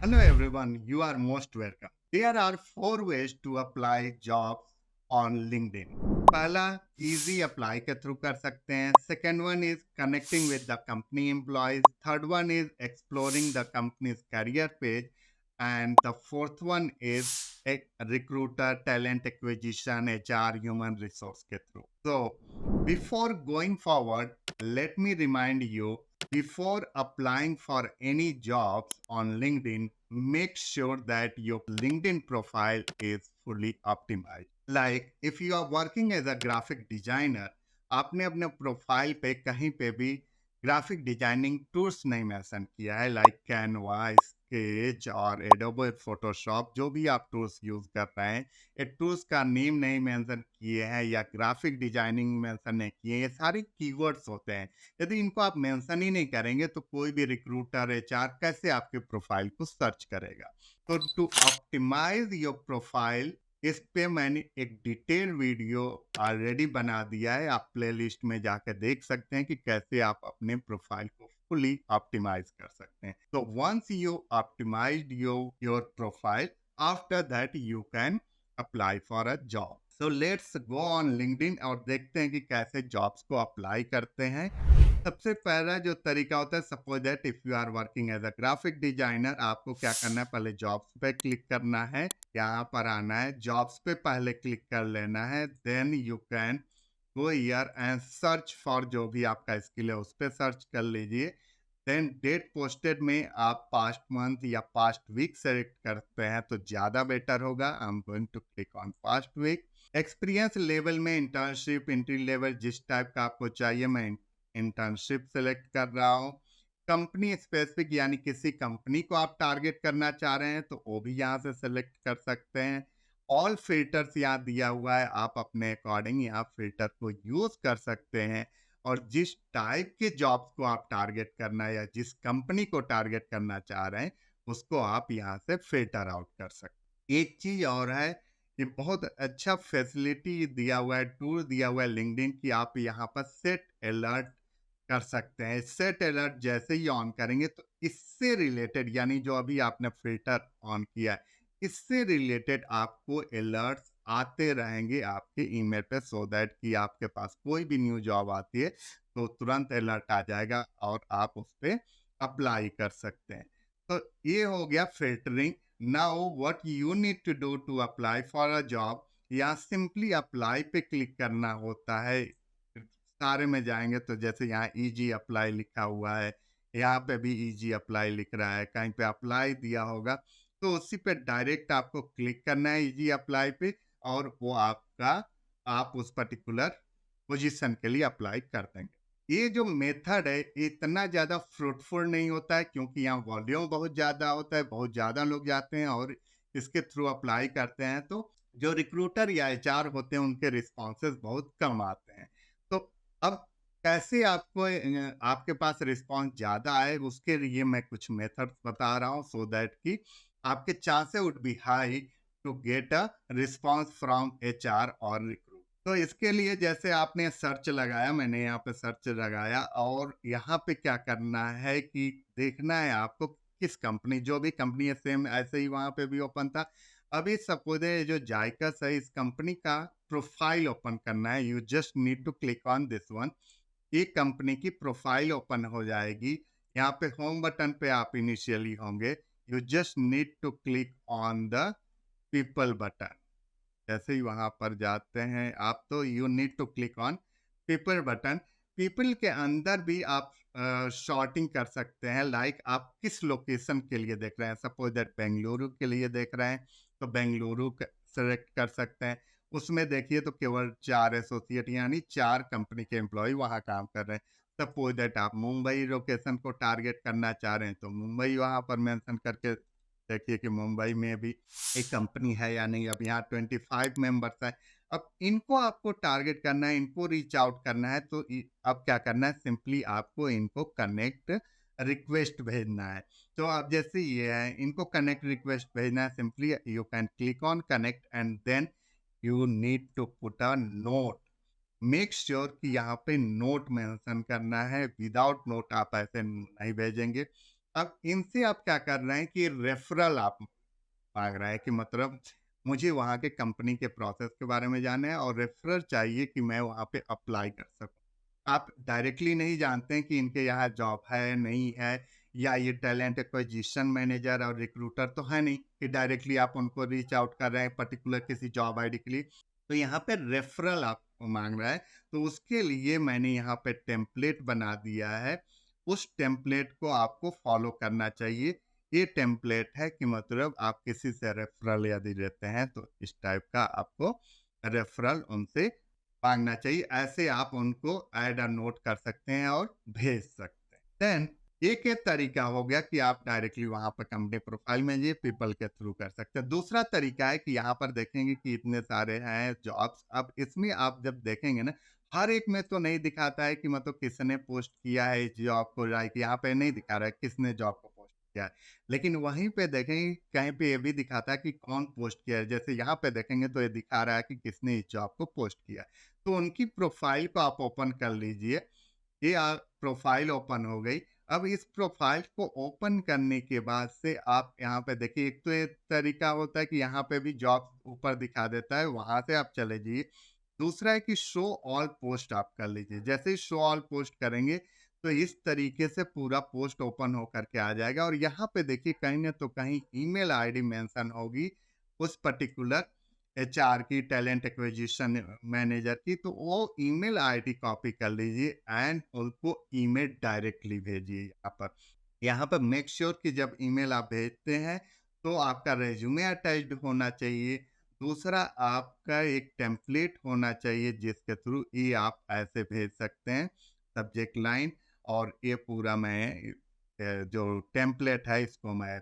Hello everyone, you are most welcome. There are four ways to apply jobs on LinkedIn. पहला easy apply के through कर सकते हैं. Second one is connecting with the company employees. Third one is exploring the company's career page. And the fourth one is a recruiter, talent acquisition, HR, human resource के through. So before going forward, let me remind you, before applying for any jobs on LinkedIn, make sure that your LinkedIn profile is fully optimized. Like if you are working as a graphic designer, आपने अपने profile पे कहीं पे भी graphic designing tools नहीं mention किया है, like Canva, sketch और एडोबे फोटोशॉप, जो भी आप टूल्स यूज कर रहे हैं, ये टूल्स का नेम नहीं मेंशन किए हैं या ग्राफिक डिजाइनिंग मेंशन नहीं किए, ये सारे कीवर्ड्स होते हैं. यदि इनको आप मेंशन ही नहीं करेंगे तो कोई भी रिक्रूटर, एचआर कैसे आपके प्रोफाइल को सर्च करेगा. तो टू ऑप्टिमाइज योर प्रोफाइल, इस पे मैंने एक डिटेल वीडियो ऑलरेडी बना दिया है. आप प्लेलिस्ट में जाकर देख सकते हैं कि कैसे आप अपने प्रोफाइल को फुली ऑप्टिमाइज कर सकते हैं. तो once you optimized your profile, after that you can apply for a job. So let's go on LinkedIn और देखते हैं कि कैसे जॉब्स को अप्लाई करते हैं. सबसे पहला जो तरीका होता है, suppose that if you are working as a graphic designer, आपको क्या करना है, पहले जॉब्स पे क्लिक करना है. यहाँ पर आना है, जॉब्स पे पहले क्लिक कर लेना है. Then you can go here and search for, जो भी आपका स्किल है उस पर सर्च कर लीजिए. देन डेट पोस्टेड में आप पास्ट मंथ या पास्ट वीक सेलेक्ट करते हैं तो ज़्यादा बेटर होगा. I am going to click on past week. Experience level में इंटर्नशिप, एंट्री लेवल, जिस टाइप का आपको चाहिए, मैं इंटर्नशिप सेलेक्ट कर रहा हूँ. कंपनी स्पेसिफिक, यानी किसी कंपनी को आप टारगेट करना चाह रहे हैं तो वो भी यहाँ से सेलेक्ट कर सकते हैं. ऑल फिल्टर्स यहाँ दिया हुआ है, आप अपने अकॉर्डिंग यहाँ फिल्टर को यूज कर सकते हैं. और जिस टाइप के जॉब्स को आप टारगेट करना है या जिस कंपनी को टारगेट करना चाह रहे हैं, उसको आप यहाँ से फिल्टर आउट कर सकते हैं. एक चीज और है, ये बहुत अच्छा फैसिलिटी दिया हुआ है, टूल दिया हुआ है लिंक्डइन की. आप यहाँ पर सेट अलर्ट कर सकते हैं. सेट अलर्ट जैसे ही ऑन करेंगे तो इससे रिलेटेड, यानी जो अभी आपने फिल्टर ऑन किया है, इससे रिलेटेड आपको अलर्ट्स आते रहेंगे आपके ईमेल पे, सो दैट कि आपके पास कोई भी न्यू जॉब आती है तो तुरंत अलर्ट आ जाएगा और आप उस पर अप्लाई कर सकते हैं. तो ये हो गया filtering. Now what you need to do to apply for a job, या सिंपली अप्लाई पे क्लिक करना होता है. सारे में जाएंगे तो जैसे यहाँ इजी अप्लाई लिखा हुआ है, यहाँ पे भी इजी अप्लाई लिख रहा है, कहीं पे अप्लाई दिया होगा तो उसी पे डायरेक्ट आपको क्लिक करना है इजी अप्लाई पे, और वो आपका, आप उस पर्टिकुलर पोजीशन के लिए अप्लाई कर देंगे. ये जो मेथड है इतना ज़्यादा फ्रूटफुल नहीं होता है, क्योंकि यहाँ वॉल्यूम बहुत ज़्यादा होता है, बहुत ज़्यादा लोग जाते हैं और इसके थ्रू अप्लाई करते हैं, तो जो रिक्रूटर या एचआर होते हैं उनके रिस्पॉन्सेज बहुत कम आते हैं. तो अब कैसे आपको आपके पास रिस्पॉन्स ज़्यादा आए, उसके लिए मैं कुछ मेथड्स बता रहा हूँ, सो दैट कि आपके chances would be high to get a response from HR और रिक्रूट. तो इसके लिए जैसे आपने सर्च लगाया, मैंने यहाँ पे सर्च लगाया, और यहाँ पे क्या करना है कि देखना है आपको किस कंपनी, जो भी कंपनी है सेम ऐसे ही वहाँ पे भी ओपन था. अभी सपोज है जो जायकस है, इस कंपनी का प्रोफाइल ओपन करना है. You just need to click on this one. ये कंपनी की प्रोफाइल ओपन हो जाएगी. यहाँ पे होम बटन पे आप इनिशियली होंगे. You just need to click on the people button. जैसे ही वहां पर जाते हैं आप तो you need to click on people button. People के अंदर भी आप शॉर्टिंग कर सकते हैं, लाइक आप किस लोकेशन के लिए देख रहे हैं. सपोज दैट बेंगलुरु के लिए देख रहे हैं तो बेंगलुरु सेलेक्ट कर सकते हैं. उसमें देखिए तो केवल 4 एसोसिएट, यानी 4 कंपनी के एम्प्लॉय वहाँ काम कर रहे हैं. सपोज दैट आप मुंबई लोकेशन को टारगेट करना चाह रहे हैं तो मुंबई वहाँ पर मेंशन करके देखिए कि मुंबई में भी एक कंपनी है या नहीं. अब यहाँ 25 मेंबर्स है. अब इनको आपको टारगेट करना है, इनको रीच आउट करना है, तो अब क्या करना है, सिंपली आपको इनको कनेक्ट रिक्वेस्ट भेजना है. तो अब जैसे ये है, इनको कनेक्ट रिक्वेस्ट भेजना है, simply you can click on connect and then you need to put a note. Make sure कि यहाँ पे नोट मेंशन करना है. विदाउट नोट आप ऐसे नहीं भेजेंगे. अब इनसे आप क्या कर रहे हैं कि रेफरल आप मांग रहा है कि मतलब मुझे वहाँ के कंपनी के प्रोसेस के बारे में जानना है और रेफरल चाहिए कि मैं वहाँ पे अप्लाई कर सकूँ। आप डायरेक्टली नहीं जानते हैं कि इनके यहाँ जॉब है, नहीं है, या ये टैलेंट एक्विजिशन मैनेजर और रिक्रूटर तो है नहीं कि डायरेक्टली आप उनको रीच आउट कर रहे हैं पर्टिकुलर किसी जॉब आईडी के लिए। तो यहाँ पे रेफरल आपको माँग रहा है, तो उसके लिए मैंने यहाँ पे टेम्पलेट बना दिया है। उस टेम्पलेट को आपको फॉलो करना चाहिए। ये टेम्पलेट है कि मतलब आप किसी से रेफरल यदि लेते हैं तो इस टाइप का आपको रेफरल उनसे मांगना चाहिए। ऐसे आप उनको ऐड अ नोट कर सकते हैं और भेज सकते हैं। देन एक ये तरीका हो गया कि आप डायरेक्टली वहां पर कंपनी प्रोफाइल में ये पीपल के थ्रू कर सकते हैं। दूसरा तरीका है कि यहाँ पर देखेंगे कि इतने सारे हैं जॉब्स। अब इसमें आप जब देखेंगे ना, हर एक में तो नहीं दिखाता है कि मतलब किसने पोस्ट किया है इस जॉब को, लाइक यहाँ पे नहीं दिखा रहा है किसने जॉब को पोस्ट किया है। लेकिन वहीं पे देखेंगे कहीं पे ये भी दिखाता है कि कौन पोस्ट किया है। जैसे यहाँ पे देखेंगे तो ये दिखा रहा है कि किसने इस जॉब को पोस्ट किया है। तो उनकी प्रोफाइल को आप ओपन कर लीजिए। ये प्रोफाइल ओपन हो गई। अब इस प्रोफाइल को ओपन करने के बाद से आप यहाँ पे देखिए, एक तो ये तरीका होता है कि यहाँ पे भी जॉब ऊपर दिखा देता है, वहां से आप चले जाइए। दूसरा है कि शो ऑल पोस्ट आप कर लीजिए। जैसे ही शो ऑल पोस्ट करेंगे तो इस तरीके से पूरा पोस्ट ओपन होकर के आ जाएगा और यहाँ पे देखिए कहीं ना तो कहीं ईमेल आईडी मेंशन होगी उस पर्टिकुलर एचआर की, टैलेंट एक्विजिशन मैनेजर की। तो वो ईमेल आईडी कॉपी कर लीजिए एंड उनको ईमेल डायरेक्टली भेजिए। यहाँ पर मेक श्योर कि जब ईमेल आप भेजते हैं तो आपका रेज्यूमे अटैच्ड होना चाहिए। दूसरा आपका एक टेम्पलेट होना चाहिए जिसके थ्रू ये आप ऐसे भेज सकते हैं, सब्जेक्ट लाइन। और ये पूरा मैं जो टेम्पलेट है इसको मैं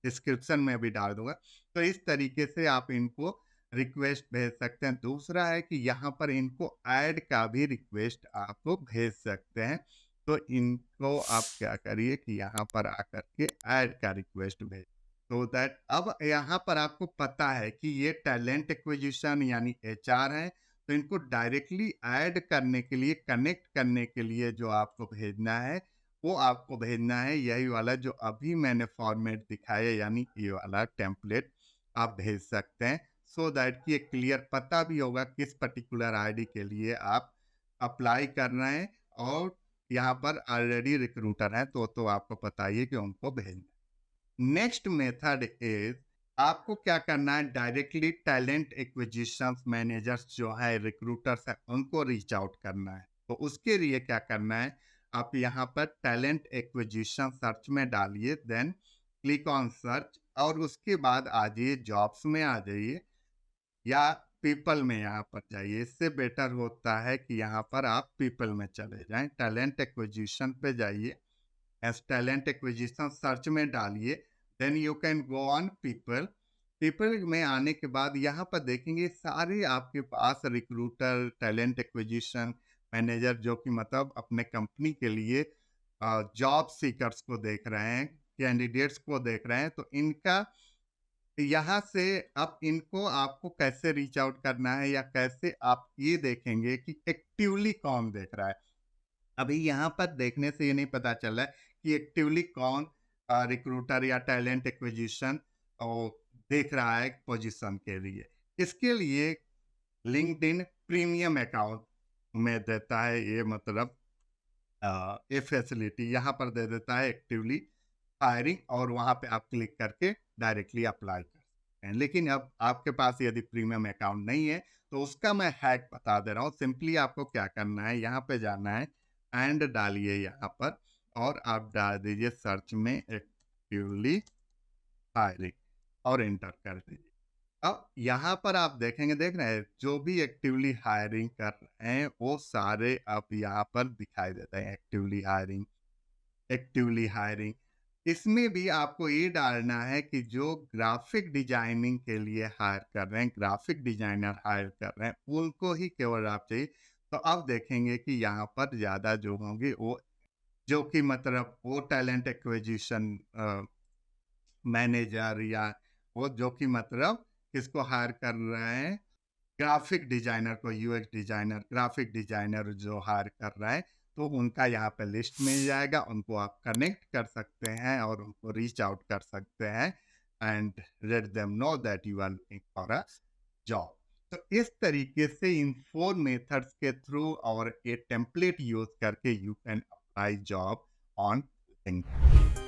डिस्क्रिप्शन में भी डाल दूंगा। तो इस तरीके से आप इनको रिक्वेस्ट भेज सकते हैं। दूसरा है कि यहाँ पर इनको ऐड का भी रिक्वेस्ट आप भेज सकते हैं। तो इनको आप क्या करिए कि यहाँ पर आकर के ऐड का रिक्वेस्ट भेज, तो दैट अब यहाँ पर आपको पता है कि ये टैलेंट एक्विजिशन यानी एचआर है। तो इनको डायरेक्टली ऐड करने के लिए, कनेक्ट करने के लिए जो आपको भेजना है वो आपको भेजना है यही वाला जो अभी मैंने फॉर्मेट दिखाया, यानी ये वाला टेम्पलेट आप भेज सकते हैं। सो दैट कि एक क्लियर पता भी होगा किस पर्टिकुलर आईडी के लिए आप अप्लाई कर रहे हैं और यहाँ पर ऑलरेडी रिक्रूटर है तो आपको पता ही है कि उनको भेजना। नेक्स्ट मेथड इज, आपको क्या करना है, डायरेक्टली टैलेंट एक्विजिशन मैनेजर्स जो है, रिक्रूटर्स है, उनको रीच आउट करना है। तो उसके लिए क्या करना है, आप यहाँ पर टैलेंट एक्विजिशन सर्च में डालिए, देन क्लिक ऑन सर्च और उसके बाद आ जाइए जॉब्स में आ जाइए या पीपल में यहाँ पर जाइए। इससे बेटर होता है कि यहाँ पर आप पीपल में चले जाएं। टैलेंट एक्विजिशन पे जाइए, एज टैलेंट एक्विजिशन सर्च में डालिए, then you can go on people. People में आने के बाद यहाँ पर देखेंगे सारे आपके पास रिक्रूटर, टैलेंट एक्विजिशन मैनेजर जो कि मतलब अपने कंपनी के लिए जॉब सीकर्स को देख रहे हैं, कैंडिडेट्स को देख रहे हैं। तो इनका यहाँ से अब इनको आपको कैसे रीच आउट करना है या कैसे आप ये देखेंगे कि एक्टिवली कौन देख रहा है। अभी यहाँ पर देखने से ये नहीं पता चल रहा है कि एक्टिवली कौन रिक्रूटर या टैलेंट एक्विजिशन देख रहा है पोजीशन के लिए। इसके लिए लिंक्डइन प्रीमियम अकाउंट में देता है ये, मतलब ये फैसिलिटी यहाँ पर दे देता है एक्टिवली हायरिंग, और वहाँ पे आप क्लिक करके डायरेक्टली अप्लाई कर सकते हैं। लेकिन अब आपके पास यदि प्रीमियम अकाउंट नहीं है तो उसका मैं हैक बता दे रहा हूँ। सिंपली आपको क्या करना है, यहाँ पे जाना है एंड डालिए यहाँ पर और आप डाल दीजिए सर्च में एक्टिवली हायरिंग और एंटर कर दीजिए। अब यहाँ पर आप देखेंगे, देख रहे हैं जो भी एक्टिवली हायरिंग कर रहे हैं वो सारे अब यहाँ पर दिखाई देते हैं, एक्टिवली हायरिंग, एक्टिवली हायरिंग। इसमें भी आपको ये डालना है कि जो ग्राफिक डिजाइनिंग के लिए हायर कर रहे हैं, ग्राफिक डिजाइनर हायर कर रहे हैं, उनको ही केवल आप चाहिए। तो अब देखेंगे कि यहाँ पर ज़्यादा जो होंगे वो जो कि मतलब वो टैलेंट एक्विजिशन मैनेजर या वो जो कि मतलब किसको हायर कर रहे हैं, ग्राफिक डिजाइनर को, यूएक्स डिजाइनर, ग्राफिक डिजाइनर जो हायर कर रहा है। तो उनका यहाँ पे लिस्ट मिल जाएगा, उनको आप कनेक्ट कर सकते हैं और उनको रीच आउट कर सकते हैं and let them know that you are looking for a job. तो इस तरीके से इन 4 मेथड्स के थ्रू और ए टेम्पलेट यूज करके you can apply job on LinkedIn.